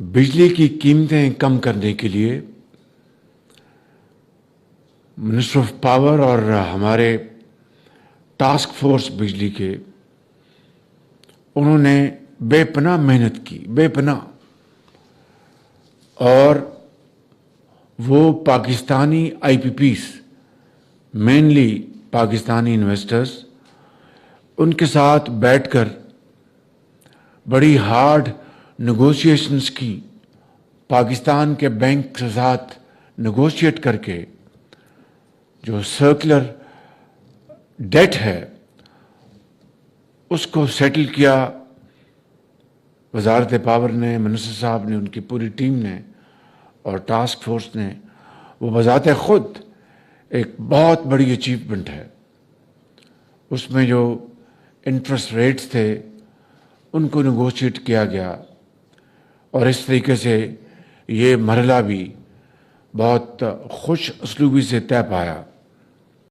بجلی کی قیمتیں کم کرنے کے لیے منسٹر آف پاور اور ہمارے ٹاسک فورس بجلی کے انہوں نے بے پناہ محنت کی، بے پناہ، اور وہ Pakistani I P Ps, mainly Pakistani investors, ان کے ساتھ بیٹھ کر بڑی ہارڈ نیگوشیشنز کی، پاکستان کے بینک کے ساتھ نیگوشیٹ کر کے جو سرکولر ڈیٹ ہے اس کو سیٹل کیا۔ وزارت پاور نے، منسٹر صاحب نے، ان کی پوری ٹیم نے اور ٹاسک فورس نے، وہ بذات خود ایک بہت بڑی اچیومنٹ ہے۔ اس میں جو انٹرسٹ ریٹس تھے ان کو نیگوشیٹ کیا گیا، اور اس طریقے سے یہ مرحلہ بھی بہت خوش اسلوبی سے طے پایا۔